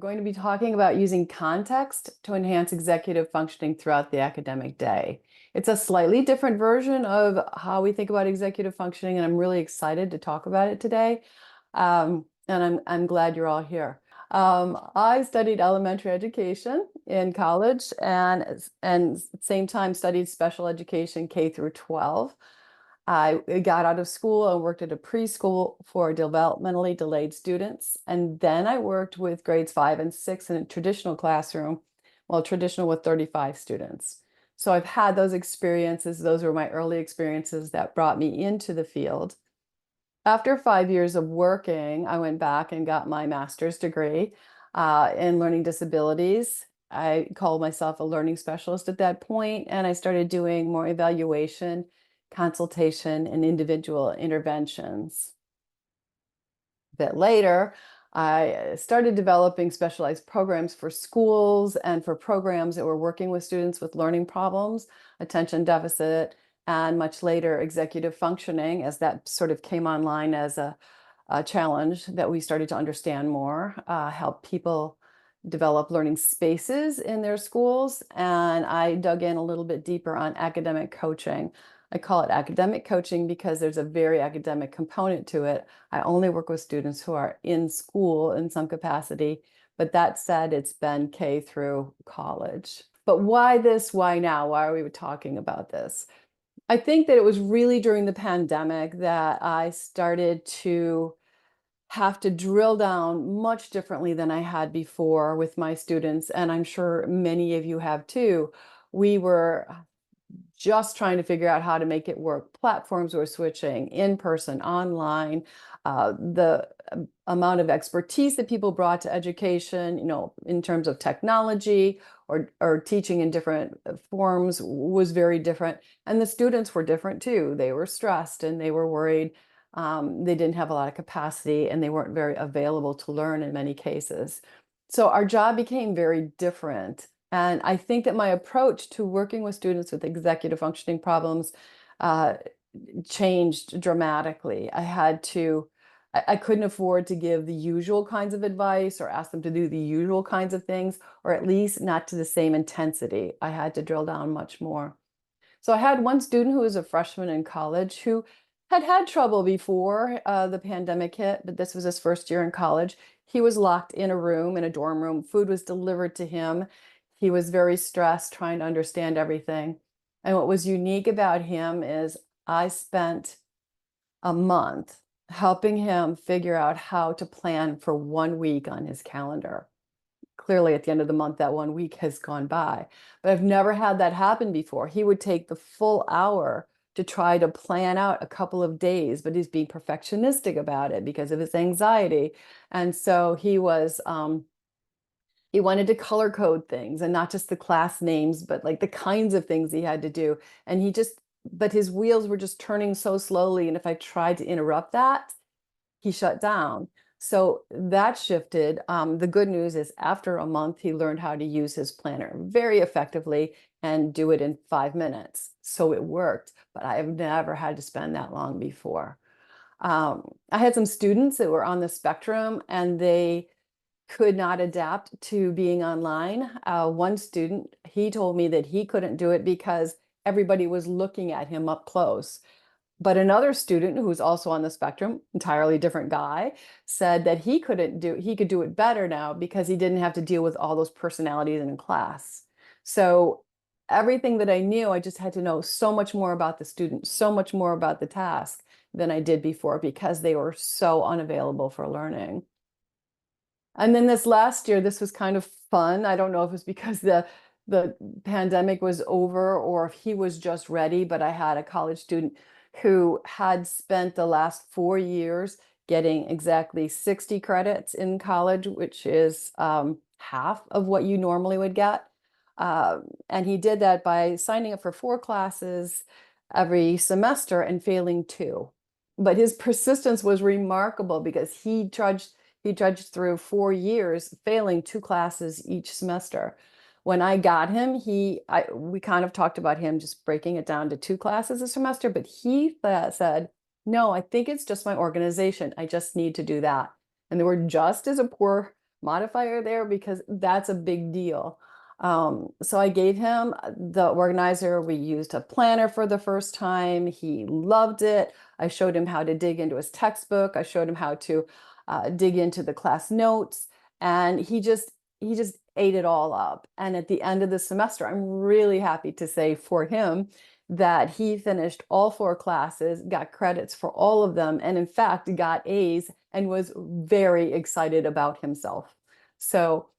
going to be talking about using context to enhance executive functioning throughout the academic day. It's a slightly different version of how we think about executive functioning, and I'm really excited to talk about it today. And I'm glad you're all here. I studied elementary education in college and at the same time studied special education K through 12. I got out of school and worked at a preschool for developmentally delayed students. And then I worked with grades 5 and 6 in a traditional classroom, well, traditional with 35 students. So I've had those experiences. Those were my early experiences that brought me into the field. After 5 years of working, I went back and got my master's degree in learning disabilities. I called myself a learning specialist at that point, and I started doing more evaluation, consultation, and individual interventions. A bit later, I started developing specialized programs for schools and for programs that were working with students with learning problems, attention deficit, and much later executive functioning, as that sort of came online as a challenge that we started to understand more, help people develop learning spaces in their schools. And I dug in a little bit deeper on academic coaching. I call it academic coaching because there's a very academic component to it. I only work with students who are in school in some capacity, but that said, it's been K through college. But why this? Why now? Why are we talking about this? I think that it was really during the pandemic that I started to have to drill down much differently than I had before with my students, and I'm sure many of you have too. We were just trying to figure out how to make it work. Platforms were switching, in person, online. The amount of expertise that people brought to education, in terms of technology or teaching in different forms was very different. And the students were different too. They were stressed and they were worried. They didn't have a lot of capacity and they weren't very available to learn in many cases. So our job became very different. And I think that my approach to working with students with executive functioning problems changed dramatically. I couldn't afford to give the usual kinds of advice or ask them to do the usual kinds of things, or at least not to the same intensity. I had to drill down much more. So I had one student who was a freshman in college who had trouble before the pandemic hit, but this was his first year in college. He was locked in a room, in a dorm room. Food was delivered to him. He was very stressed, trying to understand everything. And what was unique about him is I spent a month helping him figure out how to plan for 1 week on his calendar. Clearly, at the end of the month, that 1 week has gone by. But I've never had that happen before. He would take the full hour to try to plan out a couple of days, but he's being perfectionistic about it because of his anxiety. And so he wanted to color code things, and not just the class names, but like the kinds of things he had to do. And but his wheels were just turning so slowly. And if I tried to interrupt that, he shut down. So that shifted. The good news is after a month, he learned how to use his planner very effectively and do it in 5 minutes. So it worked, but I have never had to spend that long before. I had some students that were on the spectrum and they could not adapt to being online. One student, he told me that he couldn't do it because everybody was looking at him up close. But another student who was also on the spectrum, entirely different guy, said that he could do it better now because he didn't have to deal with all those personalities in class. So everything that I knew, I just had to know so much more about the student, so much more about the task than I did before because they were so unavailable for learning. And then this last year, this was kind of fun. I don't know if it was because the pandemic was over or if he was just ready, but I had a college student who had spent the last 4 years getting exactly 60 credits in college, which is half of what you normally would get. And he did that by signing up for 4 classes every semester and failing 2. But his persistence was remarkable because he trudged through 4 years, failing 2 classes each semester. When I got him, we kind of talked about him just breaking it down to 2 classes a semester, but he said, no, I think it's just my organization. I just need to do that. And they were just as a poor modifier there because that's a big deal. So I gave him the organizer. We used a planner for the first time. He loved it. I showed him how to dig into his textbook. I showed him how to dig into the class notes, and he just ate it all up. And at the end of the semester, I'm really happy to say for him that he finished all 4 classes, got credits for all of them, and in fact got A's and was very excited about himself. So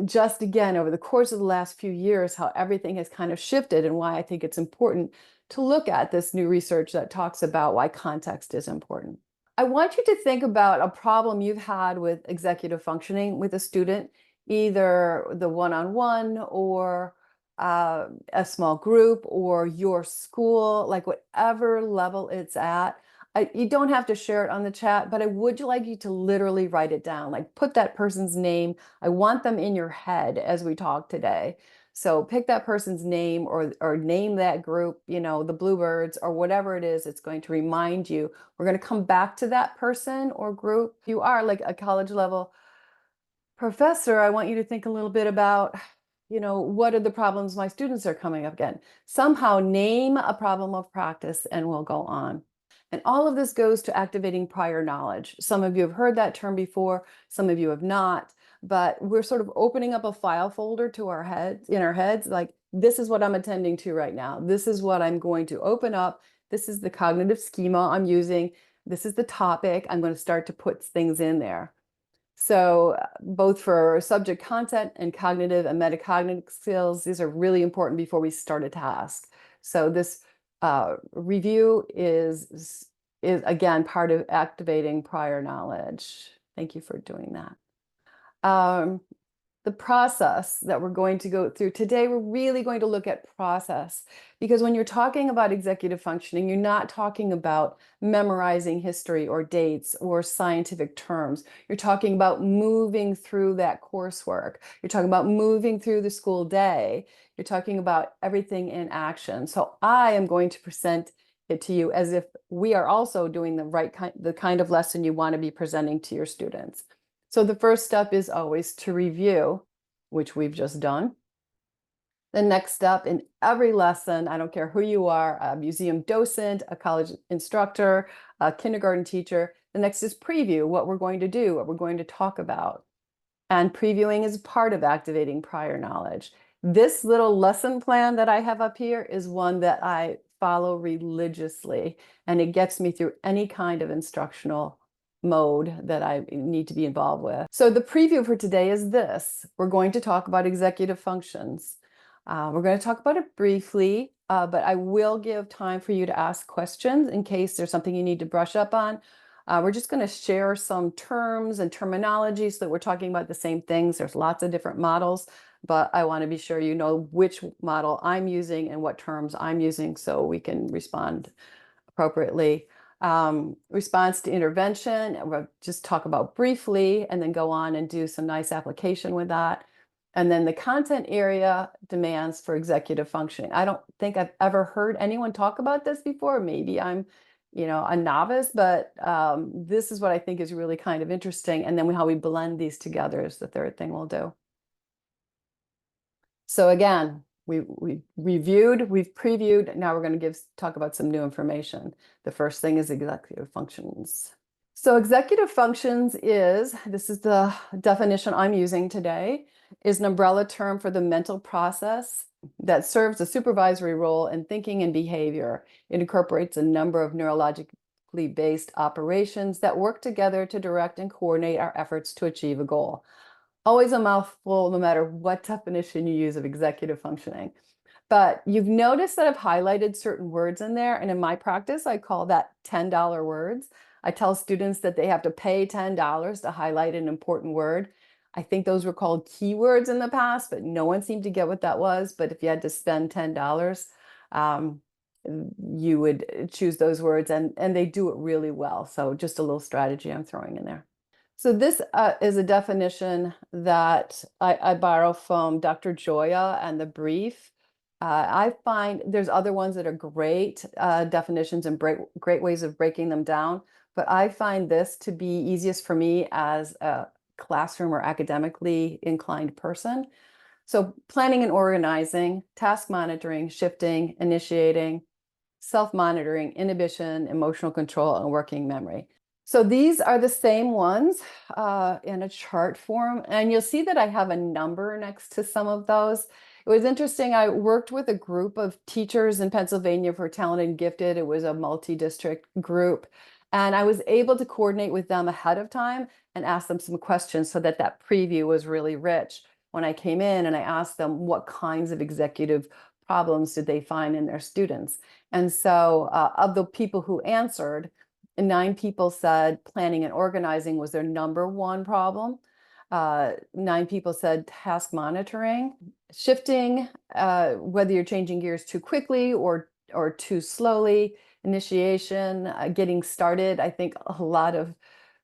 just again, over the course of the last few years, how everything has kind of shifted and why I think it's important to look at this new research that talks about why context is important. I want you to think about a problem you've had with executive functioning with a student, either the one-on-one or a small group or your school, like whatever level it's at. You don't have to share it on the chat, but I would like you to literally write it down, like put that person's name. I want them in your head as we talk today. So pick that person's name or name that group, the Bluebirds or whatever it is. It's going to remind you. We're going to come back to that person or group. If you are like a college level professor, I want you to think a little bit about, what are the problems my students are coming up against? Somehow name a problem of practice and we'll go on. And all of this goes to activating prior knowledge. Some of you have heard that term before, some of you have not, but we're sort of opening up a file folder to our heads, like this is what I'm attending to right now. This is what I'm going to open up. This is the cognitive schema I'm using. This is the topic. I'm going to start to put things in there. So both for subject content and cognitive and metacognitive skills, these are really important before we start a task. So this review is again part of activating prior knowledge. Thank you for doing that. The process that we're going to go through today, we're really going to look at process, because when you're talking about executive functioning, you're not talking about memorizing history or dates or scientific terms. You're talking about moving through that coursework. You're talking about moving through the school day. You're talking about everything in action. So I am going to present it to you as if we are also doing the kind of lesson you want to be presenting to your students. So the first step is always to review, which we've just done. The next step in every lesson, I don't care who you are, a museum docent, a college instructor, a kindergarten teacher, the next is preview, what we're going to do, what we're going to talk about. And previewing is part of activating prior knowledge. This little lesson plan that I have up here is one that I follow religiously, and it gets me through any kind of instructional mode that I need to be involved with. So the preview for today is this. We're going to talk about executive functions. We're going to talk about it briefly, but I will give time for you to ask questions in case there's something you need to brush up on. We're just going to share some terms and terminology so that we're talking about the same things. There's lots of different models, but I want to be sure you know which model I'm using and what terms I'm using so we can respond appropriately. Response to intervention, we'll just talk about briefly and then go on and do some nice application with that. And then the content area demands for executive functioning. I don't think I've ever heard anyone talk about this before. Maybe I'm, a novice, but this is what I think is really kind of interesting. And then how we blend these together is the third thing we'll do. So again, we reviewed, we've previewed, now we're going to talk about some new information. The first thing is executive functions. So executive functions this is the definition I'm using today, is an umbrella term for the mental process that serves a supervisory role in thinking and behavior. It incorporates a number of neurologically based operations that work together to direct and coordinate our efforts to achieve a goal. Always a mouthful, no matter what definition you use of executive functioning. But you've noticed that I've highlighted certain words in there, and in my practice, I call that $10 words. I tell students that they have to pay $10 to highlight an important word. I think those were called keywords in the past, but no one seemed to get what that was. But if you had to spend $10, you would choose those words, and they do it really well. So just a little strategy I'm throwing in there. So this is a definition that I borrow from Dr. Joya and the brief. I find there's other ones that are great definitions and great ways of breaking them down, but I find this to be easiest for me as a classroom or academically inclined person. So planning and organizing, task monitoring, shifting, initiating, self-monitoring, inhibition, emotional control, and working memory. So these are the same ones in a chart form, and you'll see that I have a number next to some of those. It was interesting. I worked with a group of teachers in Pennsylvania for Talented and Gifted. It was a multi-district group, and I was able to coordinate with them ahead of time and ask them some questions so that that preview was really rich. When I came in and I asked them what kinds of executive problems did they find in their students. And so of the people who answered, 9 people said planning and organizing was their number one problem. 9 people said task monitoring, shifting, whether you're changing gears too quickly or too slowly, initiation, getting started. I think a lot of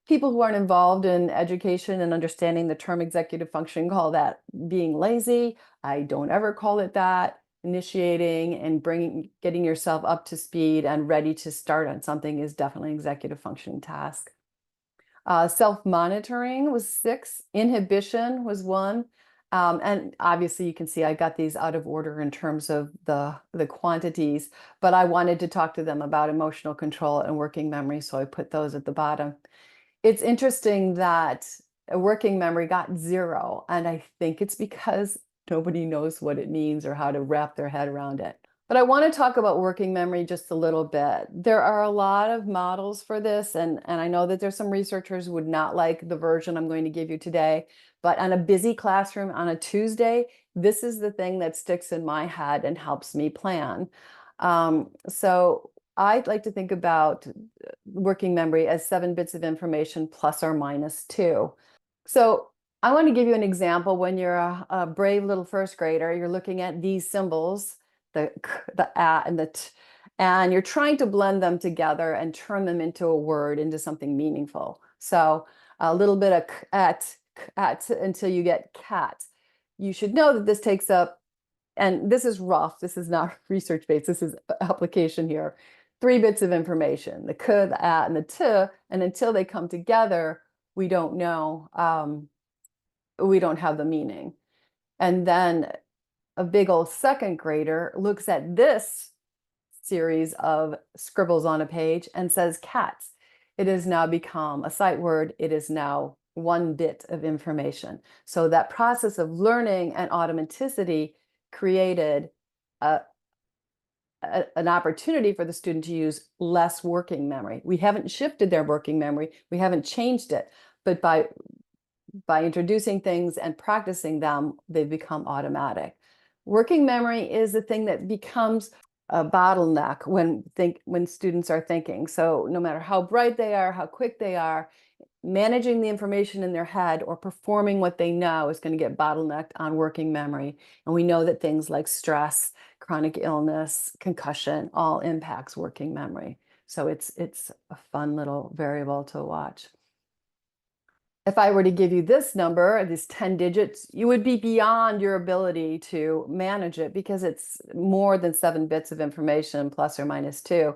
people who aren't involved in education and understanding the term executive function call that being lazy. I don't ever call it that. Initiating and getting yourself up to speed and ready to start on something is definitely an executive functioning task. Self-monitoring was 6. Inhibition was 1. And obviously you can see I got these out of order in terms of the quantities, but I wanted to talk to them about emotional control and working memory, so I put those at the bottom. It's interesting that a working memory got 0, and I think it's because nobody knows what it means or how to wrap their head around it. But I want to talk about working memory just a little bit. There are a lot of models for this, and I know that there's some researchers who would not like the version I'm going to give you today, but on a busy classroom on a Tuesday, this is the thing that sticks in my head and helps me plan. So I'd like to think about working memory as 7 bits of information plus or minus 2. So I want to give you an example. When you're a brave little first grader, you're looking at these symbols, the k, the a, and the t, and you're trying to blend them together and turn them into a word, into something meaningful. So a little bit of at until you get cat. You should know that this takes up, and this is rough, this is not research-based, this is application here, 3 bits of information, the k, the a, and the t, and until they come together, we don't know, we don't have the meaning. And then a big old second grader looks at this series of scribbles on a page and says cats. It has now become a sight word. It is now 1 bit of information. So that process of learning and automaticity created an opportunity for the student to use less working memory. We haven't shifted their working memory. We haven't changed it. But by introducing things and practicing them, they become automatic. Working memory is the thing that becomes a bottleneck when students are thinking. So no matter how bright they are, how quick they are, managing the information in their head or performing what they know is going to get bottlenecked on working memory. And we know that things like stress, chronic illness, concussion, all impacts working memory. So it's a fun little variable to watch. If I were to give you this number, these 10 digits, you would be beyond your ability to manage it because it's more than 7 bits of information plus or minus 2.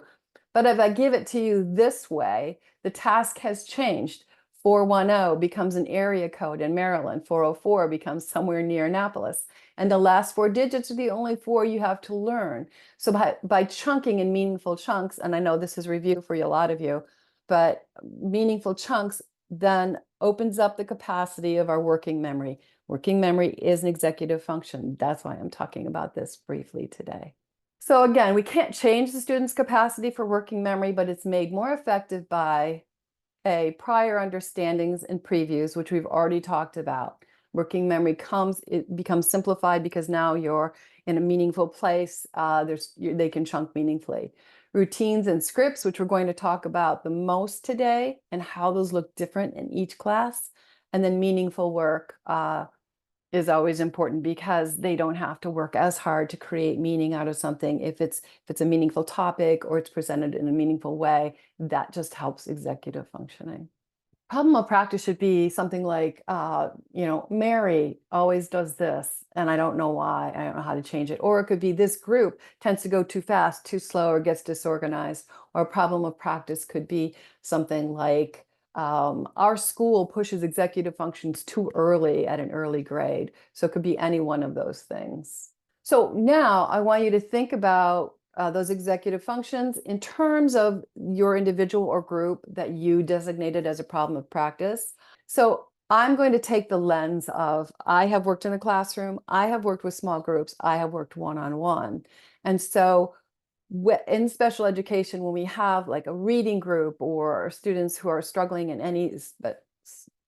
But if I give it to you this way, the task has changed. 410 becomes an area code in Maryland. 404 becomes somewhere near Annapolis. And the last 4 digits are the only 4 you have to learn. So by chunking in meaningful chunks, and I know this is review for a lot of you, but meaningful chunks then opens up the capacity of our working memory. Working memory is an executive function. That's why I'm talking about this briefly today. So again, we can't change the student's capacity for working memory, but it's made more effective by prior understandings and previews, which we've already talked about. Working memory it becomes simplified because now you're in a meaningful place. They can chunk meaningfully. Routines and scripts, which we're going to talk about the most today, and how those look different in each class. And then meaningful work is always important because they don't have to work as hard to create meaning out of something. If it's a meaningful topic or it's presented in a meaningful way, that just helps executive functioning. Problem of practice should be something like, Mary always does this, and I don't know why, I don't know how to change it. Or it could be this group tends to go too fast, too slow, or gets disorganized. Or a problem of practice could be something like, Our school pushes executive functions too early at an early grade. So it could be any one of those things. So now I want you to think about those executive functions in terms of your individual or group that you designated as a problem of practice. So I'm going to take the lens of I have worked in the classroom, I have worked with small groups, I have worked one-on-one. And so in special education, when we have like a reading group or students who are struggling in any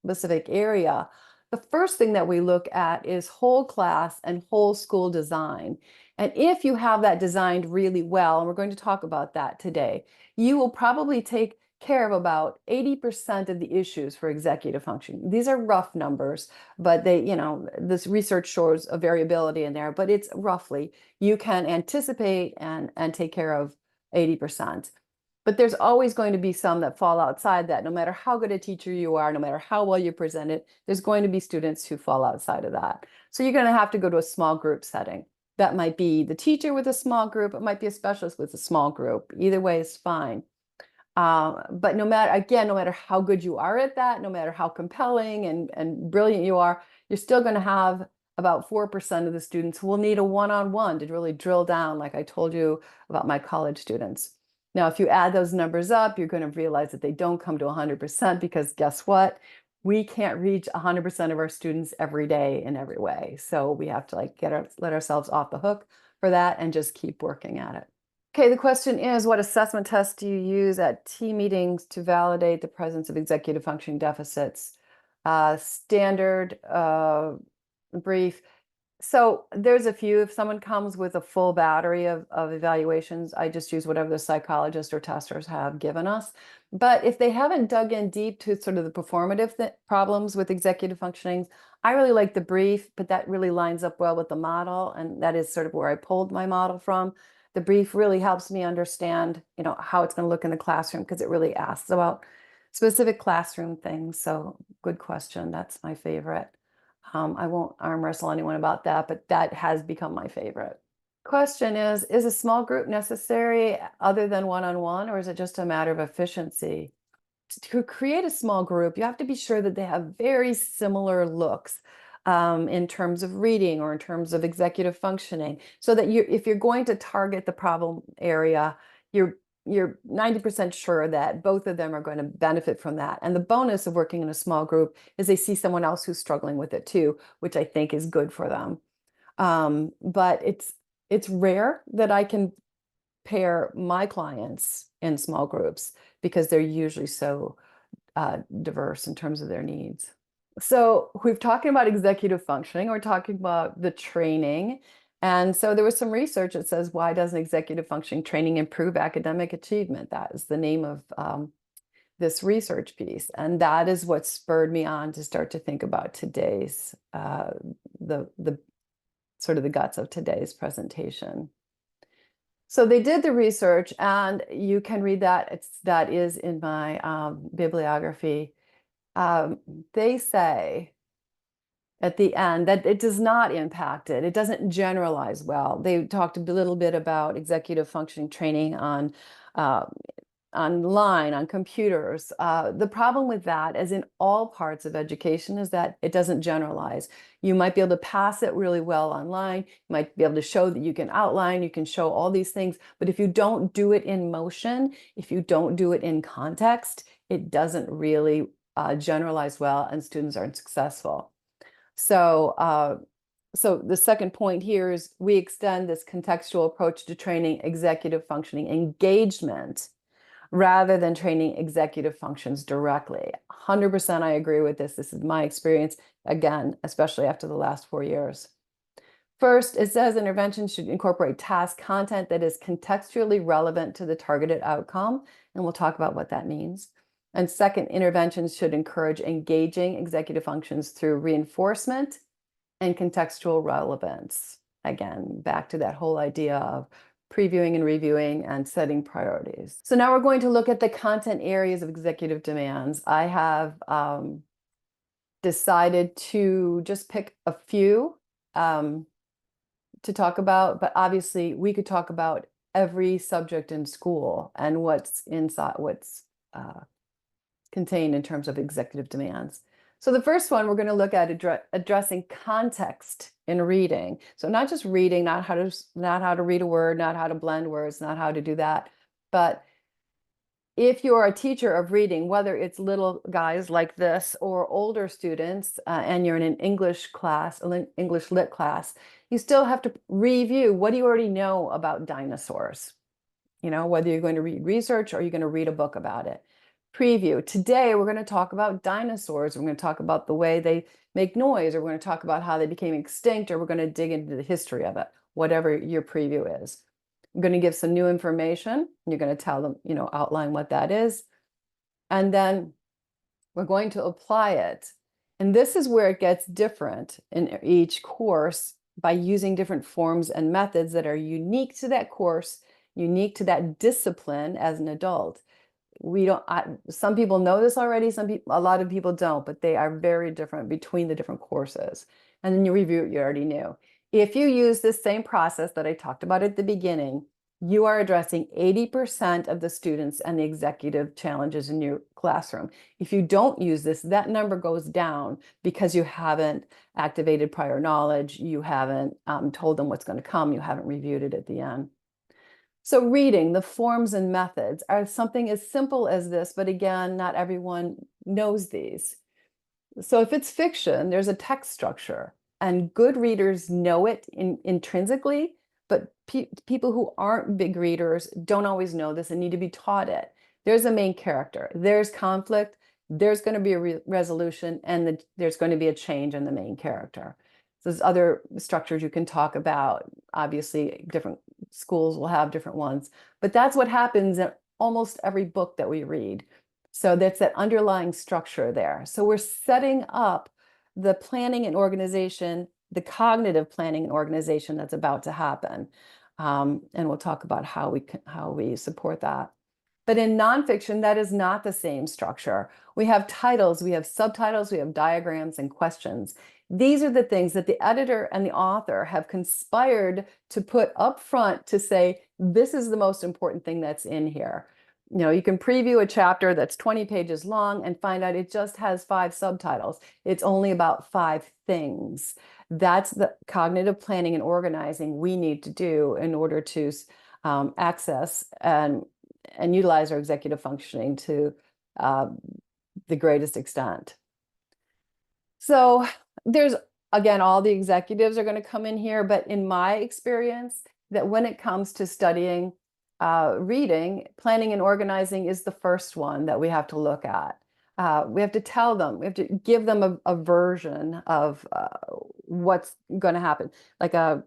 specific area, the first thing that we look at is whole class and whole school design. And if you have that designed really well, and we're going to talk about that today, you will probably take care of about 80% of the issues for executive functioning. These are rough numbers, but this research shows a variability in there, but it's roughly, you can anticipate and take care of 80%. But there's always going to be some that fall outside that. No matter how good a teacher you are, no matter how well you present it, there's going to be students who fall outside of that. So you're going to have to go to a small group setting. That might be the teacher with a small group. It might be a specialist with a small group. Either way is fine. But no matter how good you are at that, no matter how compelling and brilliant you are, you're still going to have about 4% of the students who will need a one-on-one to really drill down, like I told you about my college students. Now, if you add those numbers up, you're going to realize that they don't come to 100% because guess what? We can't reach 100% of our students every day in every way. So we have to let ourselves off the hook for that and just keep working at it. Okay, the question is, what assessment tests do you use at team meetings to validate the presence of executive functioning deficits? Standard, brief. So there's a few. If someone comes with a full battery of evaluations, I just use whatever the psychologists or testers have given us. But if they haven't dug in deep to sort of the performative problems with executive functioning, I really like the brief, but that really lines up well with the model. And that is sort of where I pulled my model from. The brief really helps me understand, how it's going to look in the classroom because it really asks about specific classroom things. So good question. That's my favorite. I won't arm wrestle anyone about that, but that has become my favorite. Question is a small group necessary other than one-on-one, or is it just a matter of efficiency? To create a small group, you have to be sure that they have very similar looks in terms of reading or in terms of executive functioning, so that if you're going to target the problem area, you're 90% sure that both of them are going to benefit from that. And the bonus of working in a small group is they see someone else who's struggling with it too, which I think is good for them. But it's rare that I can pair my clients in small groups because they're usually so diverse in terms of their needs. So we've talking about executive functioning, we're talking about the training. And so there was some research that says, why doesn't executive functioning training improve academic achievement? That is the name of this research piece. And that is what spurred me on to start to think about today's, the sort of the guts of today's presentation. So they did the research, and you can read that. That is in my bibliography. They say at the end that it does not impact it. It doesn't generalize well. They talked a little bit about executive functioning training online, on computers. The problem with that, as in all parts of education, is that it doesn't generalize. You might be able to pass it really well online. You might be able to show that you can outline, you can show all these things. But if you don't do it in motion, if you don't do it in context, it doesn't really generalize well, and students aren't successful. So the second point here is we extend this contextual approach to training executive functioning engagement rather than training executive functions directly. 100% I agree with this. This is my experience, again, especially after the last 4 years. First, it says interventions should incorporate task content that is contextually relevant to the targeted outcome, and we'll talk about what that means. And second, interventions should encourage engaging executive functions through reinforcement and contextual relevance. Again, back to that whole idea of previewing and reviewing and setting priorities. So now we're going to look at the content areas of executive demands. I have decided to just pick a few to talk about, but obviously we could talk about every subject in school and what's inside, what's contained in terms of executive demands. So the first one, we're going to look at addressing context in reading. So not just reading, not how to read a word, not how to blend words, not how to do that, but if you're a teacher of reading, whether it's little guys like this or older students, and you're in an English class, an English lit class, you still have to review what do you already know about dinosaurs? You know, whether you're going to read research or you're going to read a book about it. Preview. Today, we're going to talk about dinosaurs. We're going to talk about the way they make noise, or we're going to talk about how they became extinct, or we're going to dig into the history of it, whatever your preview is. I'm going to give some new information. You're going to tell them, outline what that is. And then we're going to apply it. And this is where it gets different in each course by using different forms and methods that are unique to that course, unique to that discipline as an adult. Some people know this already, a lot of people don't, but they are very different between the different courses. And then you review what you already knew. If you use this same process that I talked about at the beginning, you are addressing 80% of the students and the executive challenges in your classroom. If you don't use this, that number goes down because you haven't activated prior knowledge, you haven't told them what's going to come, you haven't reviewed it at the end. So reading, the forms and methods are something as simple as this, but again, not everyone knows these. So if it's fiction, there's a text structure, and good readers know it intrinsically, but people who aren't big readers don't always know this and need to be taught it. There's a main character, there's conflict, there's going to be a resolution, and there's going to be a change in the main character. So there's other structures you can talk about. Obviously, different schools will have different ones, but that's what happens in almost every book that we read. So that's that underlying structure there. So we're setting up the planning and organization, the cognitive planning and organization that's about to happen. And we'll talk about how we support that. But in nonfiction, that is not the same structure. We have titles, we have subtitles, we have diagrams and questions. These are the things that the editor and the author have conspired to put up front to say, this is the most important thing that's in here. You can preview a chapter that's 20 pages long and find out it just has 5 subtitles. It's only about 5 things. That's the cognitive planning and organizing we need to do in order to access and utilize our executive functioning to the greatest extent. So there's, again, all the executives are going to come in here, but in my experience, that when it comes to studying reading, planning and organizing is the first one that we have to look at. We have to tell them, we have to give them a version of what's going to happen, like a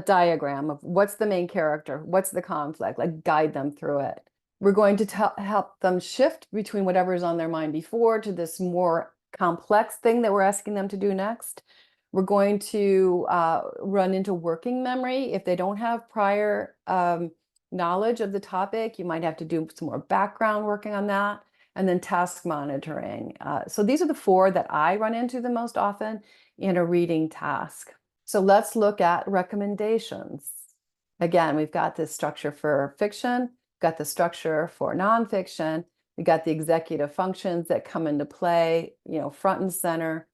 diagram of what's the main character, what's the conflict, like guide them through it. We're going to help them shift between whatever is on their mind before to this more complex thing that we're asking them to do next. We're going to run into working memory. If they don't have prior knowledge of the topic, you might have to do some more background working on that. And then task monitoring. So these are the 4 that I run into the most often in a reading task. So let's look at recommendations. Again, we've got this structure for fiction, got the structure for nonfiction, we got the executive functions that come into play, front and center.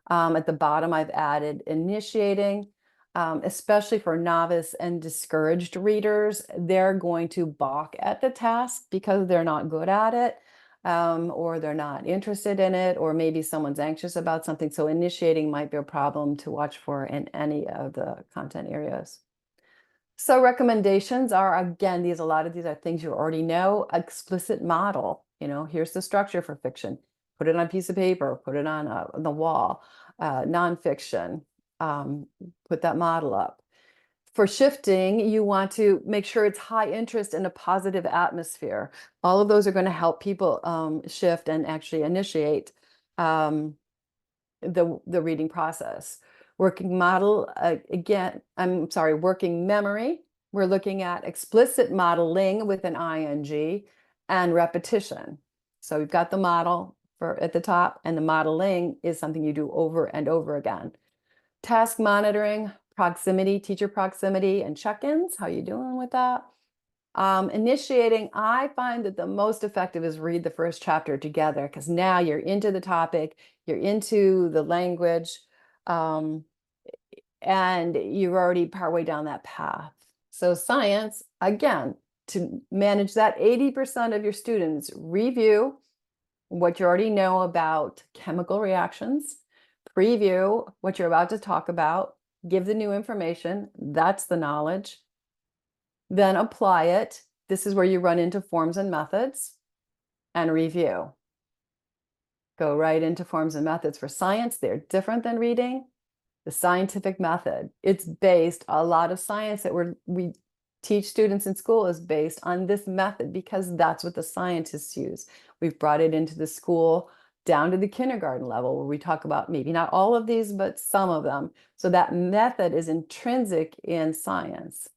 At the bottom, I've added initiating, especially for novice and discouraged readers. They're going to balk at the task because they're not good at it, or they're not interested in it, or maybe someone's anxious about something. So initiating might be a problem to watch for in any of the content areas. So recommendations are, again, a lot of these are things you already know. Explicit model, here's the structure for fiction. Put it on a piece of paper, put it on the wall. Nonfiction, put that model up. For shifting, you want to make sure it's high interest in a positive atmosphere. All of those are going to help people shift and actually initiate the reading process. Working model, working memory. We're looking at explicit modeling with an ing and repetition. So we've got the model at the top, and the modeling is something you do over and over again. Task monitoring, proximity, teacher proximity, and check-ins. How you doing with that? Initiating, I find that the most effective is read the first chapter together, because now you're into the topic, you're into the language, um, and you're already partway down that path. So science, again, to manage that 80% of your students, review what you already know about chemical reactions, preview what you're about to talk about, give the new information, that's the knowledge, then apply it. This is where you run into forms and methods, and review. Go right into forms and methods. For science, they're different than reading. The scientific method, it's based, a lot of science that we teach students in school is based on this method, because that's what the scientists use. We've brought it into the school down to the kindergarten level, where we talk about maybe not all of these, but some of them. So that method is intrinsic in science.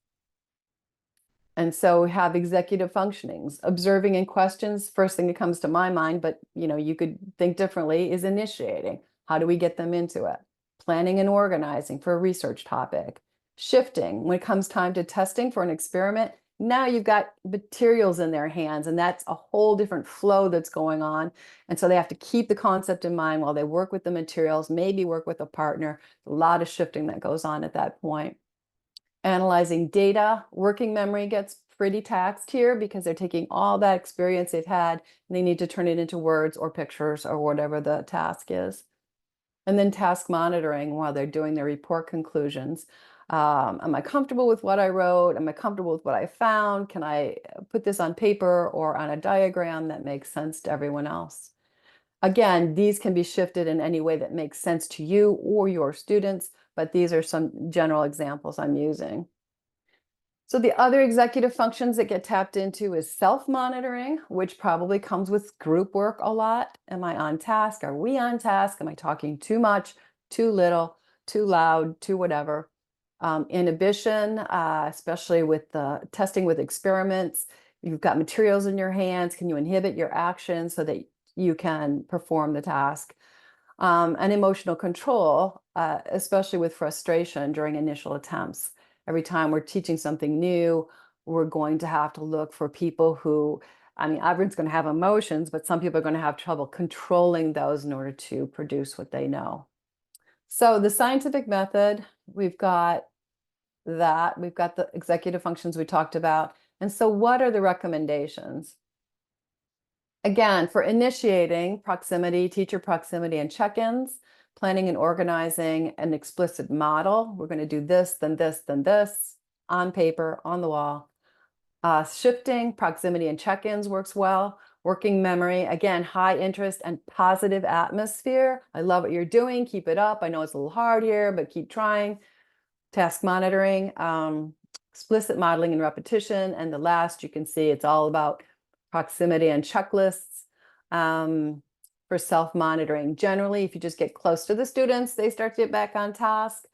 And so we have executive functionings, observing and questions. First thing that comes to my mind, but you could think differently, is initiating. How do we get them into it? Planning and organizing for a research topic. Shifting, when it comes time to testing for an experiment, now you've got materials in their hands, and that's a whole different flow that's going on. And so they have to keep the concept in mind while they work with the materials, maybe work with a partner. A lot of shifting that goes on at that point. Analyzing data, working memory gets pretty taxed here, because they're taking all that experience they've had and they need to turn it into words or pictures or whatever the task is. And then task monitoring while they're doing their report conclusions. Am I comfortable with what I wrote? Am I comfortable with what I found? Can I put this on paper or on a diagram that makes sense to everyone else? Again, these can be shifted in any way that makes sense to you or your students, but these are some general examples I'm using. So the other executive functions that get tapped into is self-monitoring, which probably comes with group work a lot. Am I on task? Are we on task? Am I talking too much, too little, too loud, too whatever? Inhibition, especially with the testing with experiments. You've got materials in your hands. Can you inhibit your actions so that you can perform the task? And emotional control, especially with frustration during initial attempts. Every time we're teaching something new, we're going to have to look for people who, everyone's going to have emotions, but some people are going to have trouble controlling those in order to produce what they know. So the scientific method, we've got that. We've got the executive functions we talked about. And so what are the recommendations? Again, for initiating, proximity, teacher proximity and check-ins, planning and organizing an explicit model. We're going to do this, then this, then this, on paper, on the wall. Shifting, proximity and check-ins works well. Working memory, again, high interest and positive atmosphere. I love what you're doing. Keep it up. I know it's a little hard here, but keep trying. Task monitoring, explicit modeling and repetition. And the last, you can see it's all about proximity and checklists. For self-monitoring, generally, if you just get close to the students, they start to get back on task.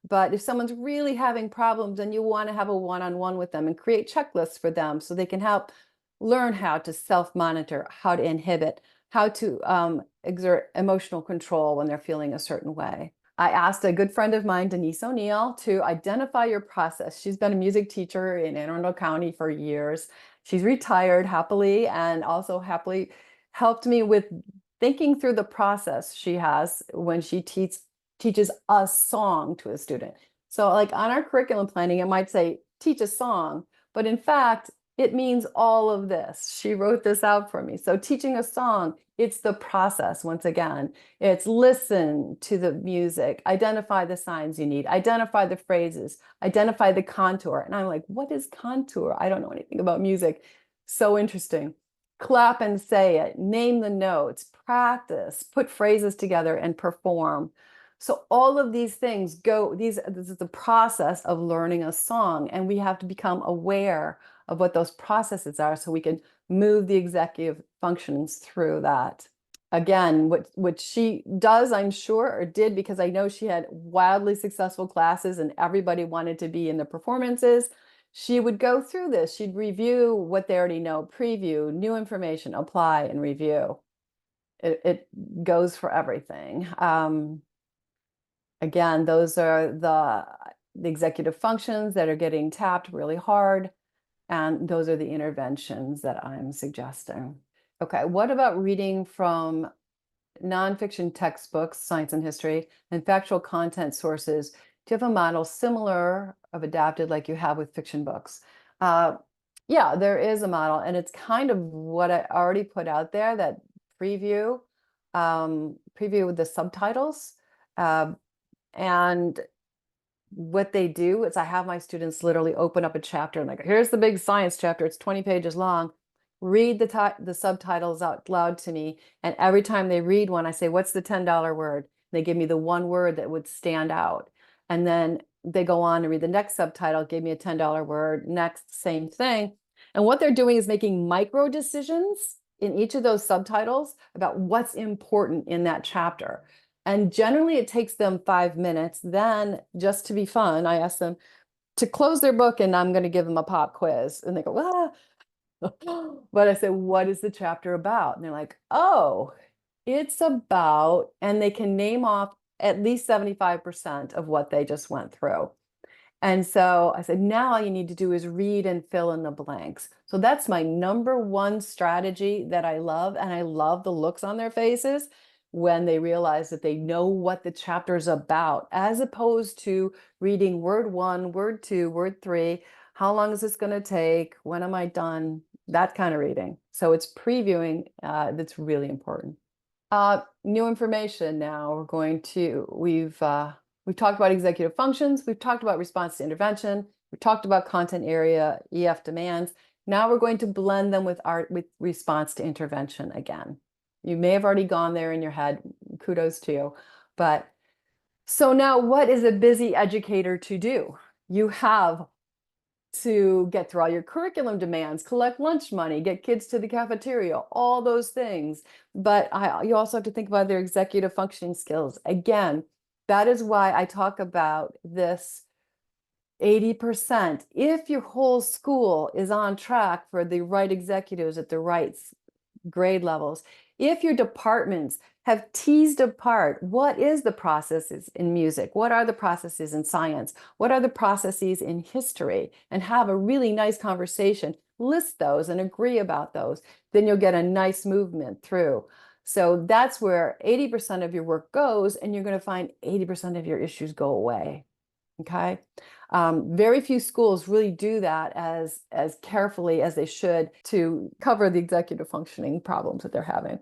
But if someone's really having problems, then you want to have a one-on-one with them and create checklists for them so they can help learn how to self-monitor, how to inhibit, how to exert emotional control when they're feeling a certain way. I asked a good friend of mine, Denise O'Neill, to identify your process. She's been a music teacher in Anne Arundel County for years. She's retired happily, and also happily helped me with thinking through the process she has when she teaches a song to a student. So like on our curriculum planning, it might say, teach a song, but in fact, it means all of this. She wrote this out for me. So teaching a song, it's the process. Once again, it's listen to the music, identify the signs you need, identify the phrases, identify the contour. And I'm like, what is contour? I don't know anything about music. So interesting. Clap and say it, name the notes, practice, put phrases together and perform. So all of these things this is the process of learning a song, and we have to become aware of what those processes are so we can move the executive functions through that. Again, what she does, I'm sure, or did, because I know she had wildly successful classes and everybody wanted to be in the performances. She would go through this. She'd review what they already know, preview, new information, apply, and review. It goes for everything. Again, those are the executive functions that are getting tapped really hard. And those are the interventions that I'm suggesting. Okay, what about reading from nonfiction textbooks, science and history, and factual content sources? Do you have a model similar of adapted like you have with fiction books? Yeah, there is a model, and it's kind of what I already put out there, that preview, preview with the subtitles. And what they do is I have my students literally open up a chapter and like, here's the big science chapter. It's 20 pages long. Read the subtitles out loud to me. And every time they read one, I say, what's the $10 word? They give me the one word that would stand out. And then they go on to read the next subtitle, gave me a $10 word, next, same thing. And what they're doing is making micro decisions in each of those subtitles about what's important in that chapter. And generally it takes them 5 minutes. Then, just to be fun, I ask them to close their book and I'm going to give them a pop quiz. And they go, ah. But I say, what is the chapter about? And they're like, oh, it's about, and they can name off at least 75% of what they just went through. And so I said, now all you need to do is read and fill in the blanks. So that's my number one strategy that I love. And I love the looks on their faces when they realize that they know what the chapter is about, as opposed to reading word 1, word 2, word 3. How long is this going to take? When am I done? That kind of reading. So it's previewing that's really important. New information now. We've talked about executive functions. We've talked about response to intervention. We've talked about content area, EF demands. Now we're going to blend them with response to intervention again. You may have already gone there in your head. Kudos to you. But so now what is a busy educator to do? You have to get through all your curriculum demands, collect lunch money, get kids to the cafeteria, all those things. But you also have to think about their executive functioning skills. Again, that is why I talk about this 80%. If your whole school is on track for the right executives at the right grade levels, if your departments have teased apart what is the processes in music, what are the processes in science, what are the processes in history, and have a really nice conversation, list those and agree about those, then you'll get a nice movement through. So that's where 80% of your work goes, and you're going to find 80% of your issues go away. Okay. Very few schools really do that as carefully as they should to cover the executive functioning problems that they're having.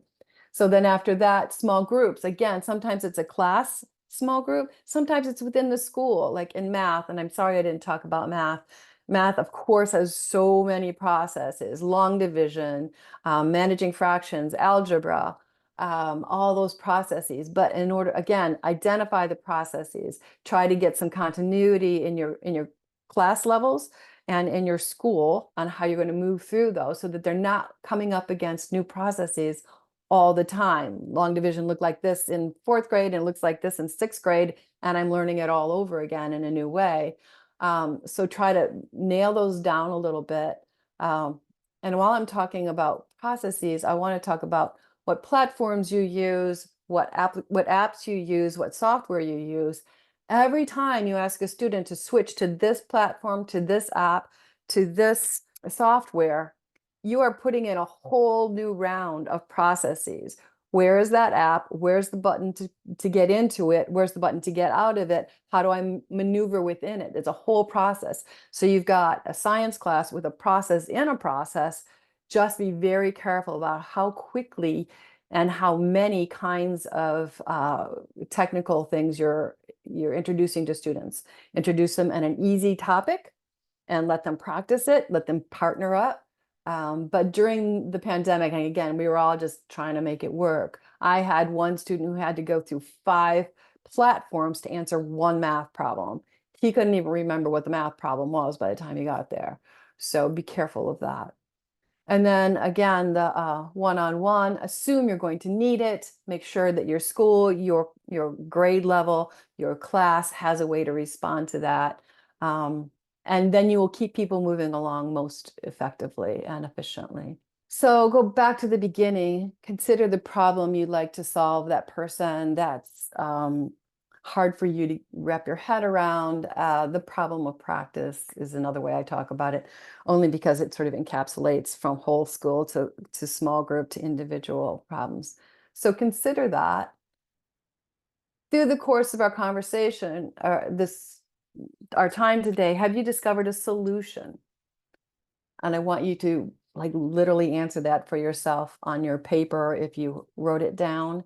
So then after that, small groups. Again, sometimes it's a class small group. Sometimes it's within the school, like in math. And I'm sorry I didn't talk about math. Math, of course, has so many processes: long division, managing fractions, algebra, all those processes. But in order, again, identify the processes, try to get some continuity in your class levels and in your school on how you're going to move through those so that they're not coming up against new processes all the time. Long division looked like this in 4th grade and it looks like this in 6th grade, and I'm learning it all over again in a new way. So try to nail those down a little bit. And while I'm talking about processes, I want to talk about what platforms you use, what apps you use, what software you use. Every time you ask a student to switch to this platform, to this app, to this software, you are putting in a whole new round of processes. Where is that app? Where's the button to get into it? Where's the button to get out of it? How do I maneuver within it? It's a whole process. So you've got a science class with a process in a process. Just be very careful about how quickly and how many kinds of technical things you're introducing to students. Introduce them in an easy topic and let them practice it, let them partner up. But during the pandemic, and again, we were all just trying to make it work. I had one student who had to go through 5 platforms to answer one math problem. He couldn't even remember what the math problem was by the time he got there. So be careful of that. And then again, the one-on-one, assume you're going to need it. Make sure that your school, your grade level, your class has a way to respond to that. And then you will keep people moving along most effectively and efficiently. So go back to the beginning, consider the problem you'd like to solve, that person that's hard for you to wrap your head around. The problem of practice is another way I talk about it, only because it sort of encapsulates from whole school to small group to individual problems. So consider that. Through the course of our conversation, our time today, have you discovered a solution? And I want you to like literally answer that for yourself on your paper if you wrote it down.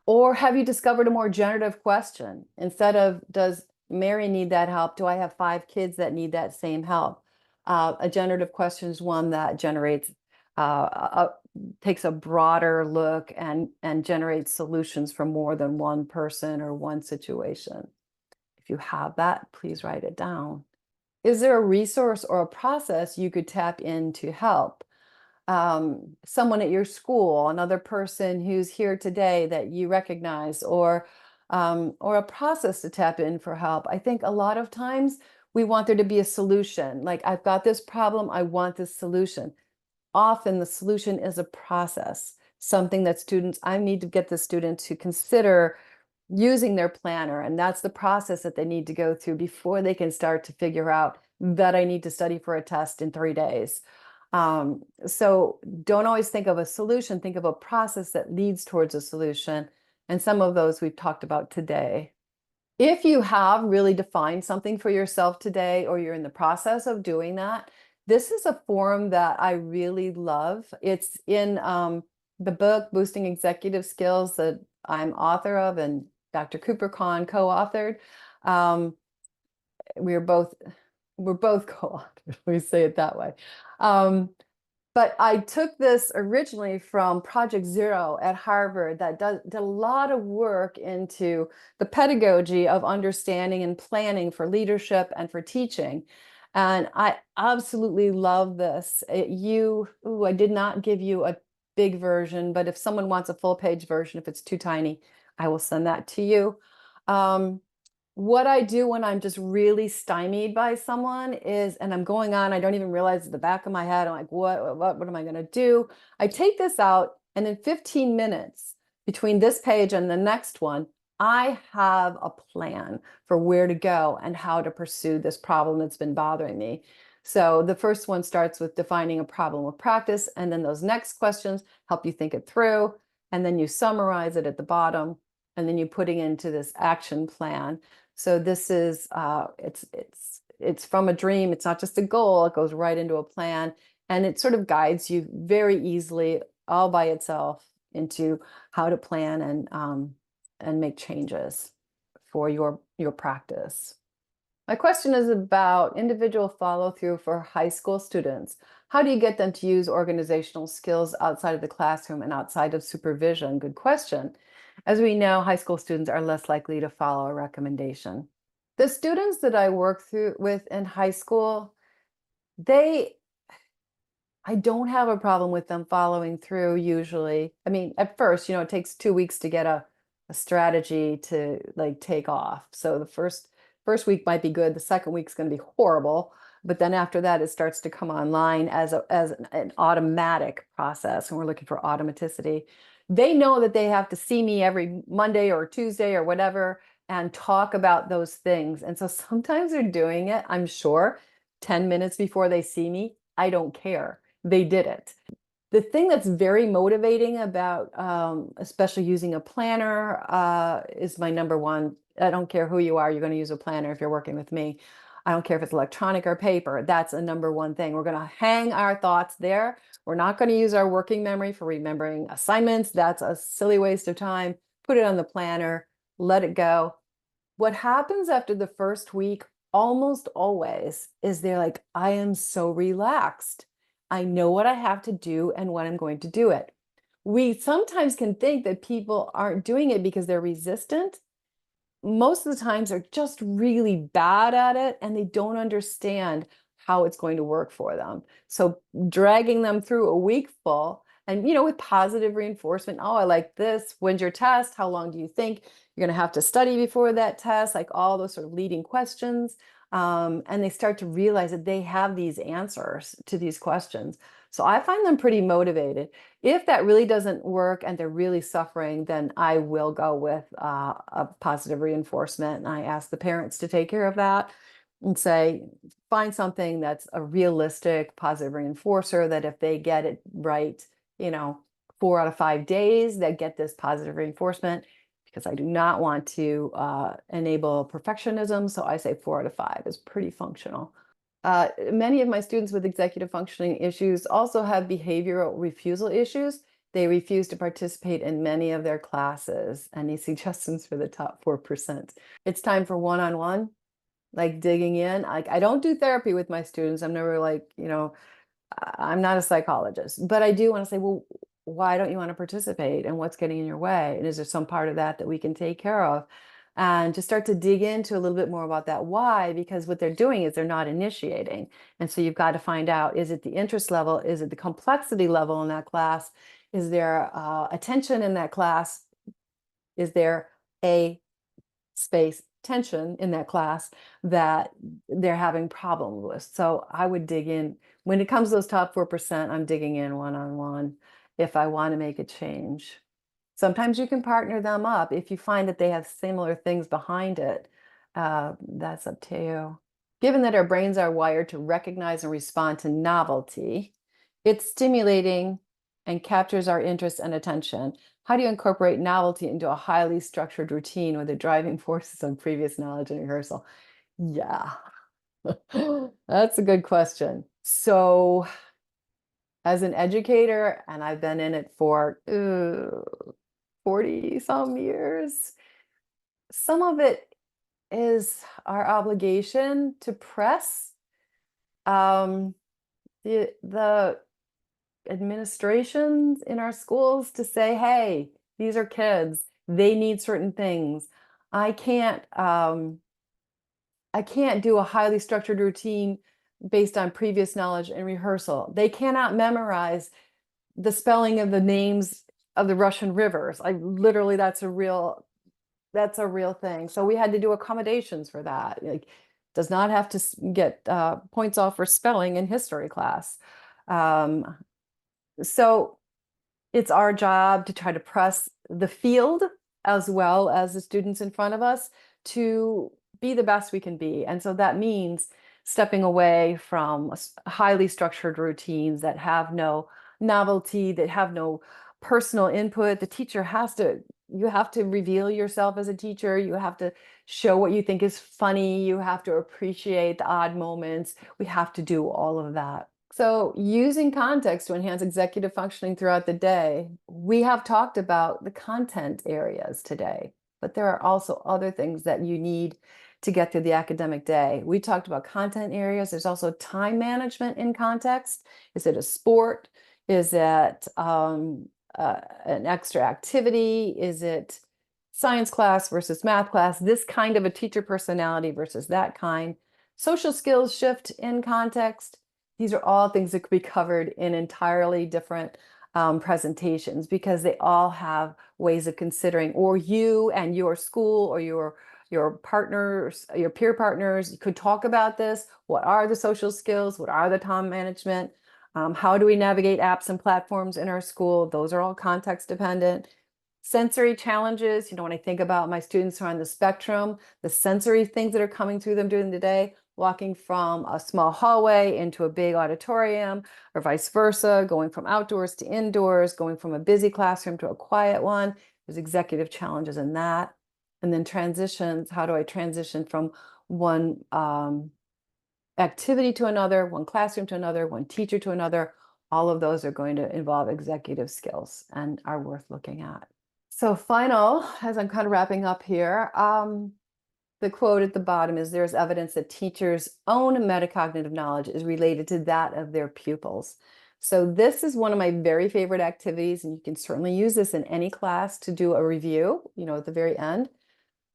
Or have you discovered a more generative question? Instead of, does Mary need that help? Do I have 5 kids that need that same help? A generative question is one that generates, takes a broader look and generates solutions for more than one person or one situation. If you have that, please write it down. Is there a resource or a process you could tap in to help? Someone at your school, another person who's here today that you recognize, or a process to tap in for help. I think a lot of times we want there to be a solution. Like, I've got this problem, I want this solution. Often the solution is a process, something that I need to get the student to consider using their planner, and that's the process that they need to go through before they can start to figure out that I need to study for a test in 3 days. So don't always think of a solution, think of a process that leads towards a solution. And some of those we've talked about today. If you have really defined something for yourself today, or you're in the process of doing that, this is a forum that I really love. It's in the book, Boosting Executive Skills, that I'm author of and Dr. Cooper Kahn co-authored. We're both co-authored, we say it that way. But I took this originally from Project Zero at Harvard that did a lot of work into the pedagogy of understanding and planning for leadership and for teaching. And I absolutely love this. I did not give you a big version, but if someone wants a full page version, if it's too tiny, I will send that to you. What I do when I'm just really stymied by someone is, and I'm going on, I don't even realize at the back of my head, I'm like, what am I going to do? I take this out, and in 15 minutes between this page and the next one, I have a plan for where to go and how to pursue this problem that's been bothering me. So the first one starts with defining a problem of practice, and then those next questions help you think it through, and then you summarize it at the bottom, and then you're putting into this action plan. So this is, it's from a dream. It's not just a goal. It goes right into a plan, and it sort of guides you very easily, all by itself, into how to plan and make changes for your practice. My question is about individual follow-through for high school students. How do you get them to use organizational skills outside of the classroom and outside of supervision? Good question. As we know, high school students are less likely to follow a recommendation. The students that I work with in high school, I don't have a problem with them following through usually. I mean, at first, it takes 2 weeks to get a strategy to like take off. So the first week might be good. The second week's going to be horrible. But then after that, it starts to come online as an automatic process. And we're looking for automaticity. They know that they have to see me every Monday or Tuesday or whatever and talk about those things. And so sometimes they're doing it, I'm sure, 10 minutes before they see me. I don't care. They did it. The thing that's very motivating about especially using a planner is my number one. I don't care who you are, you're going to use a planner if you're working with me. I don't care if it's electronic or paper. That's a number one thing. We're going to hang our thoughts there. We're not going to use our working memory for remembering assignments. That's a silly waste of time. Put it on the planner, let it go. What happens after the first week almost always is they're like, I am so relaxed. I know what I have to do and when I'm going to do it. We sometimes can think that people aren't doing it because they're resistant. Most of the times they're just really bad at it and they don't understand how it's going to work for them. So dragging them through a week full and, with positive reinforcement, oh, I like this. When's your test? How long do you think you're going to have to study before that test? Like all those sort of leading questions. And they start to realize that they have these answers to these questions. So I find them pretty motivated. If that really doesn't work and they're really suffering, then I will go with a positive reinforcement. And I ask the parents to take care of that and say, find something that's a realistic positive reinforcer that if they get it right, 4 out of 5 days, they get this positive reinforcement, because I do not want to enable perfectionism. So I say 4 out of 5 is pretty functional. Many of my students with executive functioning issues also have behavioral refusal issues. They refuse to participate in many of their classes. Any suggestions for the top 4%? It's time for one-on-one, like digging in. I don't do therapy with my students. I'm never like, I'm not a psychologist, but I do want to say, well, why don't you want to participate, and what's getting in your way? And is there some part of that we can take care of? And to start to dig into a little bit more about that why, because what they're doing is they're not initiating. And so you've got to find out, is it the interest level? Is it the complexity level in that class? Is there attention in that class? Is there a space tension in that class that they're having problems with? So I would dig in. When it comes to those top 4%, I'm digging in one-on-one if I want to make a change. Sometimes you can partner them up if you find that they have similar things behind it. That's up to you. Given that our brains are wired to recognize and respond to novelty, it's stimulating and captures our interest and attention. How do you incorporate novelty into a highly structured routine where the driving forces on previous knowledge and rehearsal? Yeah, that's a good question. So, as an educator, and I've been in it for 40 some years, some of it is our obligation to press the administrations in our schools to say, hey, these are kids, they need certain things. I can't do a highly structured routine based on previous knowledge and rehearsal. They cannot memorize the spelling of the names of the Russian rivers. That's a real thing. So we had to do accommodations for that. Like, does not have to get points off for spelling in history class. So it's our job to try to press the field as well as the students in front of us to be the best we can be. And so that means stepping away from highly structured routines that have no novelty, that have no personal input. The teacher you have to reveal yourself as a teacher. You have to show what you think is funny. You have to appreciate the odd moments. We have to do all of that. So using context to enhance executive functioning throughout the day, we have talked about the content areas today, but there are also other things that you need to get through the academic day. We talked about content areas. There's also time management in context. Is it a sport? Is it an extra activity? Is it science class versus math class? This kind of a teacher personality versus that kind. Social skills shift in context. These are all things that could be covered in entirely different presentations, because they all have ways of considering, or you and your school or your partners, your peer partners could talk about this. What are the social skills? What are the time management? How do we navigate apps and platforms in our school? Those are all context dependent. Sensory challenges, when I think about my students who are on the spectrum, the sensory things that are coming through them during the day, walking from a small hallway into a big auditorium, or vice versa, going from outdoors to indoors, going from a busy classroom to a quiet one. There's executive challenges in that. And then transitions, how do I transition from one activity to another, one classroom to another, one teacher to another? All of those are going to involve executive skills and are worth looking at. So final, as I'm kind of wrapping up here, the quote at the bottom is, there's evidence that teachers' own metacognitive knowledge is related to that of their pupils. So this is one of my very favorite activities, and you can certainly use this in any class to do a review, at the very end.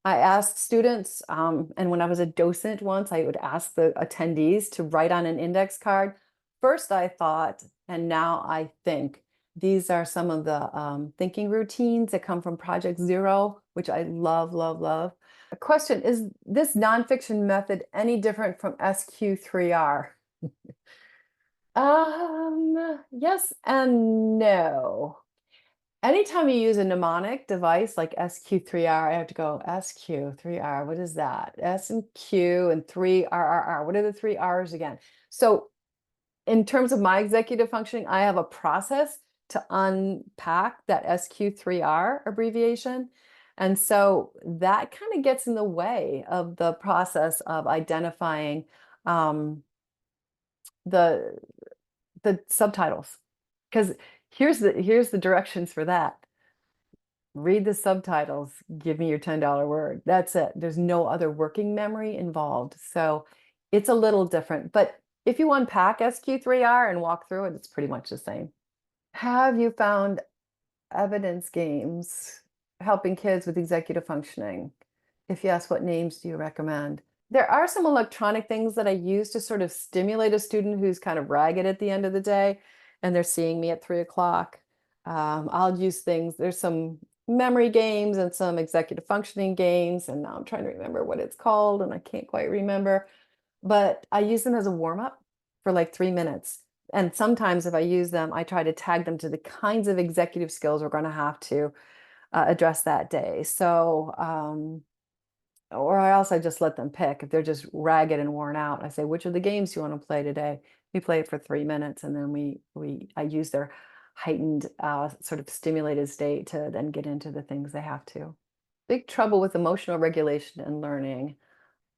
I asked students, and when I was a docent once, I would ask the attendees to write on an index card. First I thought, and now I think, these are some of the thinking routines that come from Project Zero, which I love, love, love. A question, is this nonfiction method any different from SQ3R? Yes and no. Anytime you use a mnemonic device like SQ3R, I have to go SQ3R. What is that? S and Q and 3RRR. What are the three R's again? So in terms of my executive functioning, I have a process to unpack that SQ3R abbreviation. And so that kind of gets in the way of the process of identifying um, the the subtitles. Because here's the directions for that. Read the subtitles, give me your $10 word. That's it. There's no other working memory involved. So it's a little different. But if you unpack SQ3R and walk through it, it's pretty much the same. Have you found evidence games helping kids with executive functioning? If yes, what names do you recommend? There are some electronic things that I use to sort of stimulate a student who's kind of ragged at the end of the day and they're seeing me at 3 o'clock. I'll use things, there's some memory games and some executive functioning games, and now I'm trying to remember what it's called and I can't quite remember, but I use them as a warm up for like 3 minutes. And sometimes if I use them, I try to tag them to the kinds of executive skills we're going to have to address that day. So, or I also just let them pick. If they're just ragged and worn out, I say, which of the games do you want to play today? We play it for 3 minutes, and then I use their heightened sort of stimulated state to then get into the things they have to. Big trouble with emotional regulation and learning.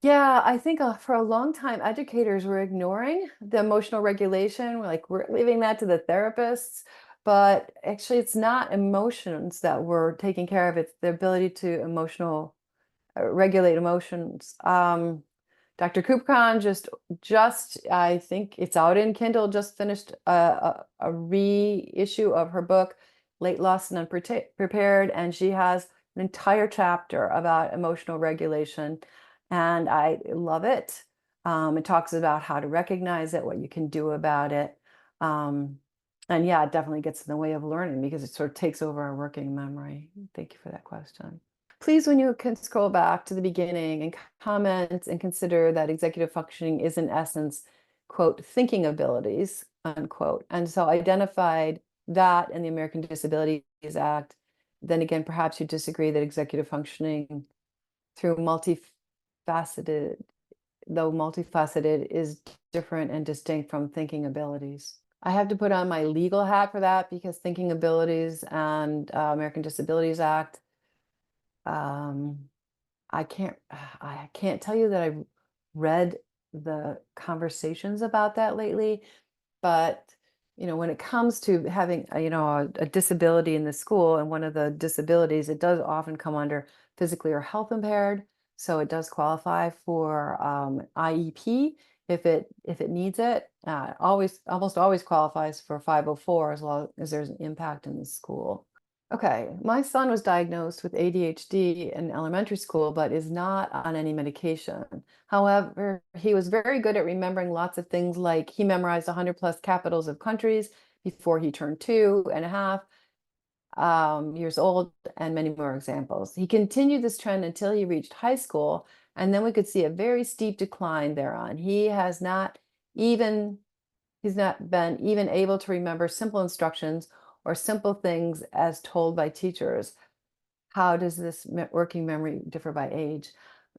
Yeah, I think for a long time, educators were ignoring the emotional regulation. We're leaving that to the therapists, but actually, it's not emotions that we're taking care of. It's the ability to regulate emotions. Dr. Kupkan just I think it's out in Kindle, just finished a reissue of her book, Late Lost and Unprepared, and she has an entire chapter about emotional regulation, and I love it. It talks about how to recognize it, what you can do about it. And yeah, it definitely gets in the way of learning because it sort of takes over our working memory. Thank you for that question. Please, when you can scroll back to the beginning and comment and consider that executive functioning is in essence, quote, thinking abilities, unquote. And so identified that in the American Disabilities Act. Then again, perhaps you disagree that executive functioning through multifaceted is different and distinct from thinking abilities. I have to put on my legal hat for that because thinking abilities and American Disabilities Act, um, I can't tell you that I've read the conversations about that lately, but when it comes to having a disability in the school, and one of the disabilities, it does often come under physically or health impaired, so it does qualify for IEP if it needs it. Almost always qualifies for 504 as long as there's an impact in the school. Okay, my son was diagnosed with ADHD in elementary school, but is not on any medication. However, he was very good at remembering lots of things, like he memorized 100 plus capitals of countries before he turned 2.5 years old, and many more examples. He continued this trend until he reached high school, and then we could see a very steep decline thereon. He's not been even able to remember simple instructions or simple things as told by teachers. How does this working memory differ by age?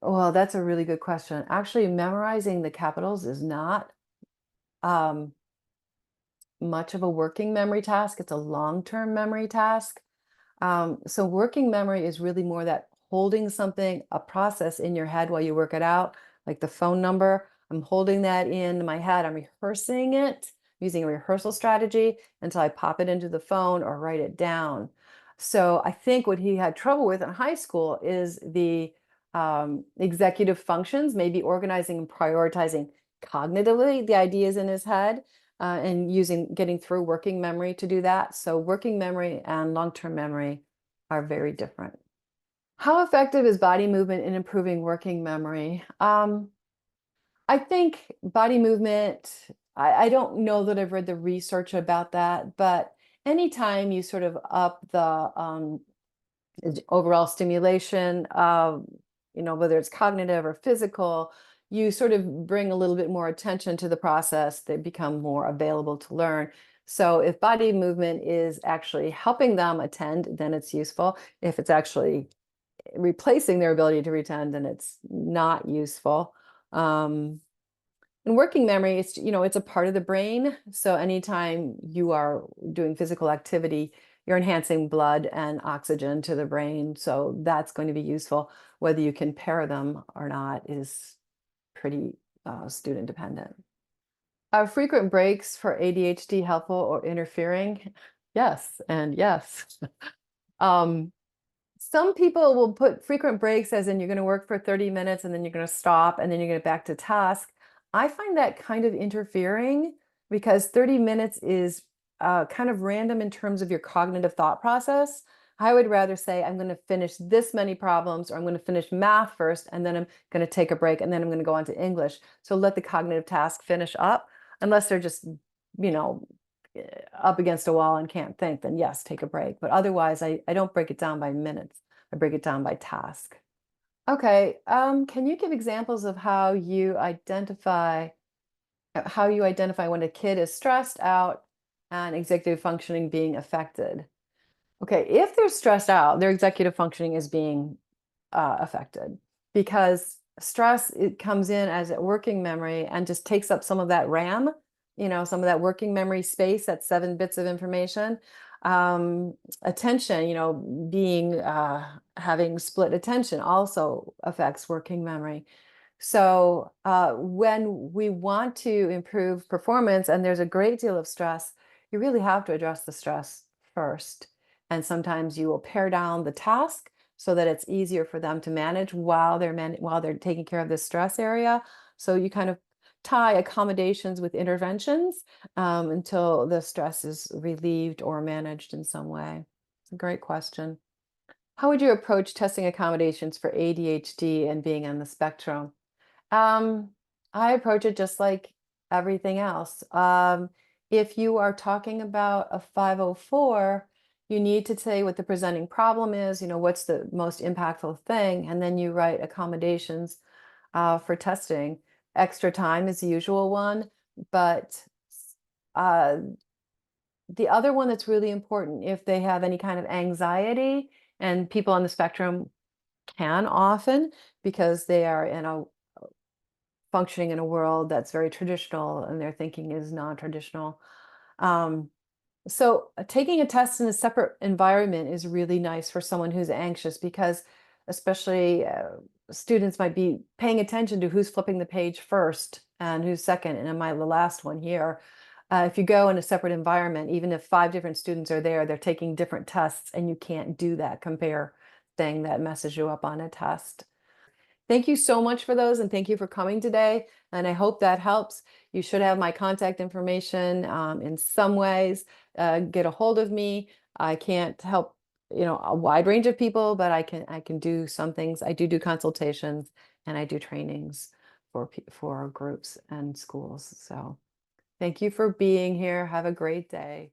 Well, that's a really good question. Actually, memorizing the capitals is not um, much of a working memory task. It's a long-term memory task. So working memory is really more that holding something, a process in your head while you work it out, like the phone number. I'm holding that in my head. I'm rehearsing it using a rehearsal strategy until I pop it into the phone or write it down. So I think what he had trouble with in high school is the executive functions, maybe organizing and prioritizing cognitively the ideas in his head, and getting through working memory to do that. So working memory and long-term memory are very different. How effective is body movement in improving working memory? I think body movement, I don't know that I've read the research about that, but anytime you sort of up the overall stimulation, whether it's cognitive or physical, you sort of bring a little bit more attention to the process, they become more available to learn. So if body movement is actually helping them attend, then it's useful. If it's actually replacing their ability to retend, then it's not useful. In working memory, it's a part of the brain. So anytime you are doing physical activity, you're enhancing blood and oxygen to the brain. So that's going to be useful. Whether you can pair them or not is pretty student dependent. Are frequent breaks for ADHD helpful or interfering? Yes, and yes. Um, some people will put frequent breaks as in you're going to work for 30 minutes and then you're going to stop and then you're going to get back to task. I find that kind of interfering because 30 minutes is kind of random in terms of your cognitive thought process. I would rather say I'm going to finish this many problems, or I'm going to finish math first and then I'm going to take a break and then I'm going to go on to English. So let the cognitive task finish up, unless they're just, you know, up against a wall and can't think, then yes, take a break. But otherwise, I don't break it down by minutes. I break it down by task. Okay, can you give examples of how you identify when a kid is stressed out and executive functioning being affected? Okay, if they're stressed out, their executive functioning is being affected, because stress, it comes in as a working memory and just takes up some of that RAM, some of that working memory space, that 7 bits of information. Attention, being having split attention also affects working memory. So when we want to improve performance and there's a great deal of stress, you really have to address the stress first. And sometimes you will pare down the task so that it's easier for them to manage while they're taking care of this stress area. So you kind of tie accommodations with interventions until the stress is relieved or managed in some way. It's a great question. How would you approach testing accommodations for ADHD and being on the spectrum? Um, I approach it just like everything else. If you are talking about a 504, you need to say what the presenting problem is, what's the most impactful thing, and then you write accommodations for testing. Extra time is the usual one, but uh, the other one that's really important, if they have any kind of anxiety, and people on the spectrum can often, because they are functioning in a world that's very traditional and their thinking is non-traditional. Um, so taking a test in a separate environment is really nice for someone who's anxious, because especially students might be paying attention to who's flipping the page first and who's second, and am I the last one here? If you go in a separate environment, even if 5 different students are there, they're taking different tests, and you can't do that compare thing that messes you up on a test. Thank you so much for those, and thank you for coming today. And I hope that helps. You should have my contact information in some ways. Get a hold of me. I can't help, a wide range of people, but I can do some things. I do consultations, and I do trainings for groups and schools. So thank you for being here. Have a great day.